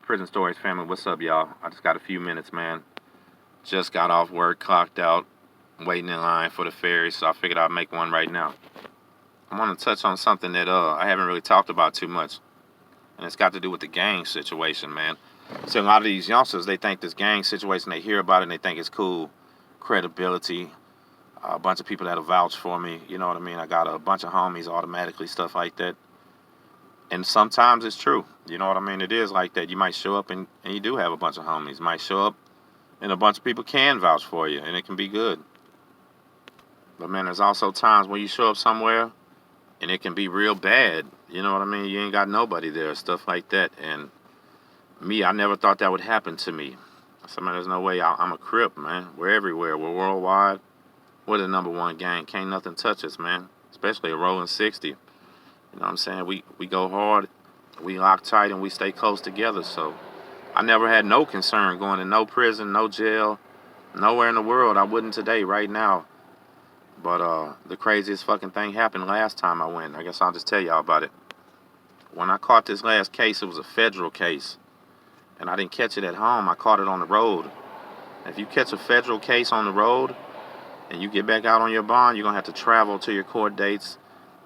Prison Stories family, what's up, y'all? I just got a few minutes, man. Just got off work, clocked out, waiting in line for the ferry, so I figured I'd make one right now. I want to touch on something that I haven't really talked about too much, and it's got to do with the gang situation, man. So a lot of these youngsters, they think this gang situation, they hear about it and they think it's cool, credibility, a bunch of people that'll vouch for me, you know what I mean? I got a bunch of homies automatically, stuff like that. And sometimes it's true. You know what I mean? It is like that. You might show up and you do have a bunch of homies. You might show up and a bunch of people can vouch for you and it can be good. But man, there's also times when you show up somewhere and it can be real bad. You know what I mean? You ain't got nobody there, stuff like that. And me, I never thought that would happen to me. I said, man, there's no way. I'm a Crip, man. We're everywhere. We're worldwide. We're the #1 gang. Can't nothing touch us, man. Especially a rolling 60. You know what I'm saying? We go hard, we lock tight, and we stay close together. So I never had no concern going to no prison, no jail, nowhere in the world. I wouldn't today, right now. But the craziest fucking thing happened last time I went. I guess I'll just tell y'all about it. When I caught this last case, it was a federal case. And I didn't catch it at home. I caught it on the road. If you catch a federal case on the road and you get back out on your bond, you're going to have to travel to your court dates.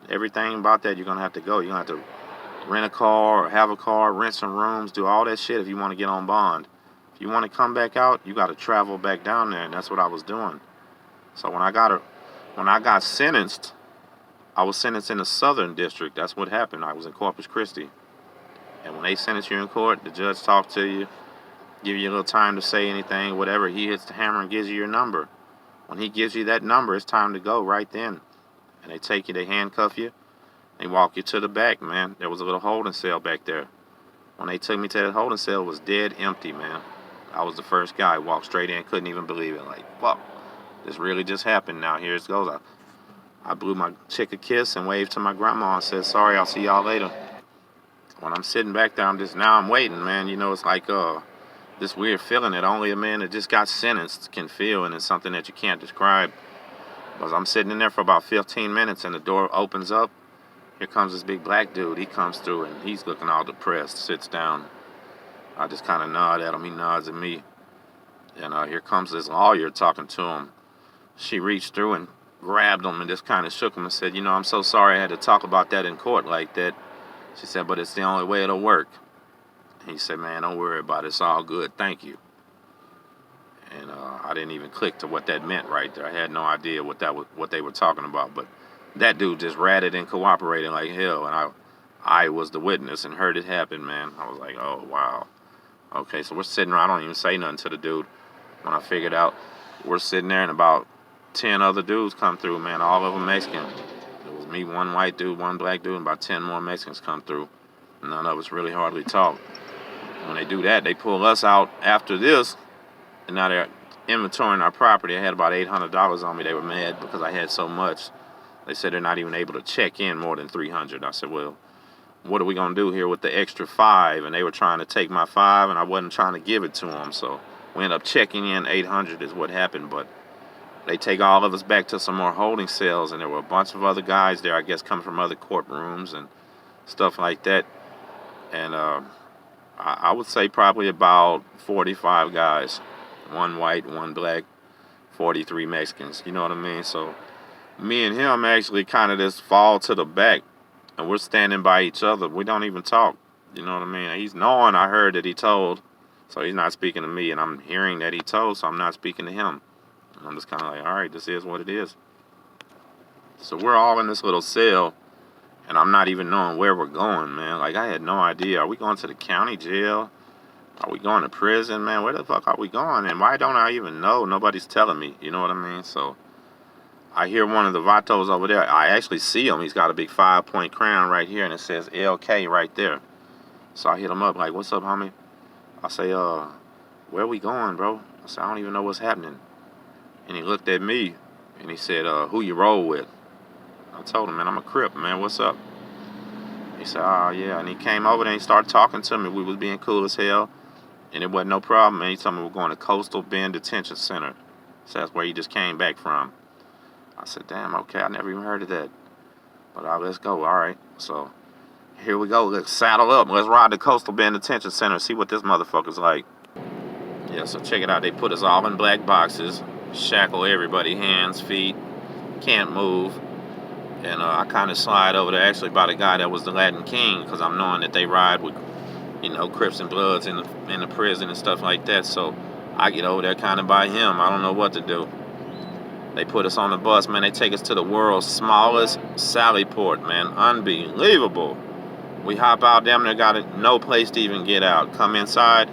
Everything about that, you're going to have to go. You're going to have to rent a car or have a car, rent some rooms, do all that shit if you want to get on bond. If you want to come back out, you got to travel back down there, and that's what I was doing. So when I got sentenced, I was sentenced in the Southern District. That's what happened. I was in Corpus Christi. And when they sentence you in court, the judge talks to you, give you a little time to say anything, whatever. He hits the hammer and gives you your number. When he gives you that number, it's time to go right then. And they take you, they handcuff you, they walk you to the back, man. There was a little holding cell back there. When they took me to that holding cell, it was dead empty, man. I was the first guy, walked straight in, couldn't even believe it. Like, fuck, this really just happened. Now here it goes. I blew my chick a kiss and waved to my grandma and said, sorry, I'll see y'all later. When I'm sitting back there, I'm waiting, man. You know, it's like this weird feeling that only a man that just got sentenced can feel, and it's something that you can't describe. Because I'm sitting in there for about 15 minutes and the door opens up. Here comes this big black dude. He comes through and he's looking all depressed, sits down. I just kind of nod at him. He nods at me. And here comes this lawyer talking to him. She reached through and grabbed him and just kind of shook him and said, you know, I'm so sorry I had to talk about that in court like that. She said, but it's the only way it'll work. He said, man, don't worry about it. It's all good. Thank you. And I didn't even click to what that meant right there. I had no idea what they were talking about. But that dude just ratted and cooperated like hell. And I was the witness and heard it happen, man. I was like, oh, wow. Okay, so we're sitting around. I don't even say nothing to the dude. When I figured out, we're sitting there and about 10 other dudes come through, man. All of them Mexican. It was me, one white dude, one black dude, and about 10 more Mexicans come through. None of us really hardly talk. When they do that, they pull us out after this. And now they're inventorying our property. I had about $800 on me. They were mad because I had so much. They said they're not even able to check in more than $300. I said, well, what are we going to do here with the extra $5? And they were trying to take my $5, and I wasn't trying to give it to them. So we ended up checking in. $800 is what happened. But they take all of us back to some more holding cells, and there were a bunch of other guys there, I guess, coming from other courtrooms and stuff like that. And I would say probably about 45 guys. 1 white, 1 black, 43 Mexicans. You know what I mean? So me and him actually kind of just fall to the back, and we're standing by each other. We don't even talk. You know what I mean? He's knowing I heard that he told, so he's not speaking to me, and I'm hearing that he told, so I'm not speaking to him. And I'm just kind of like, all right, this is what it is. So we're all in this little cell, and I'm not even knowing where we're going, man. Like, I had no idea. Are we going to the county jail? Are we going to prison, man? Where the fuck are we going? And why don't I even know? Nobody's telling me. You know what I mean? So I hear one of the vatos over there. I actually see him. He's got a big 5-point crown right here, and it says LK right there. So I hit him up like, what's up, homie? I say, where we going, bro? I said, I don't even know what's happening. And he looked at me, and he said, who you roll with? I told him, man, I'm a Crip, man. What's up? He said, oh, yeah. And he came over there and he started talking to me. We was being cool as hell. And it wasn't no problem, man. He told me we're going to Coastal Bend Detention Center. So that's where he just came back from. I said, damn, okay, I never even heard of that. But let's go, all right. So Here we go. Let's saddle up. Let's ride to Coastal Bend Detention Center. See what this motherfucker's like. Yeah, so check it out. They put us all in black boxes. Shackle everybody. Hands, feet. Can't move. And I kind of slide over there actually by the guy that was the Latin King. Because I'm knowing that they ride with, you know, Crips and Bloods in the prison and stuff like that. So I get over there kind of by him. I don't know what to do. They put us on the bus, man. They take us to the world's smallest sally port, man. Unbelievable. We hop out, damn near got no place to even get out. Come inside,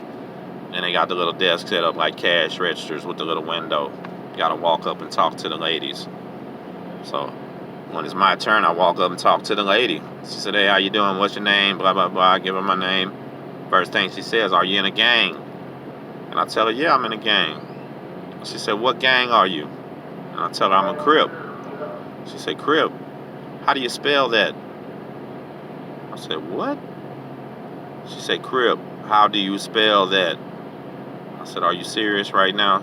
and they got the little desk set up like cash registers with the little window. You gotta walk up and talk to the ladies. So when it's my turn, I walk up and talk to the lady. She said, hey, how you doing? What's your name? Blah, blah, blah. I give her my name. First thing she says, are you in a gang? And I tell her, yeah, I'm in a gang. She said, what gang are you? And I tell her, I'm a Crip. She said, Crip? How do you spell that? I said, what? She said, Crip, how do you spell that? I said, are you serious right now?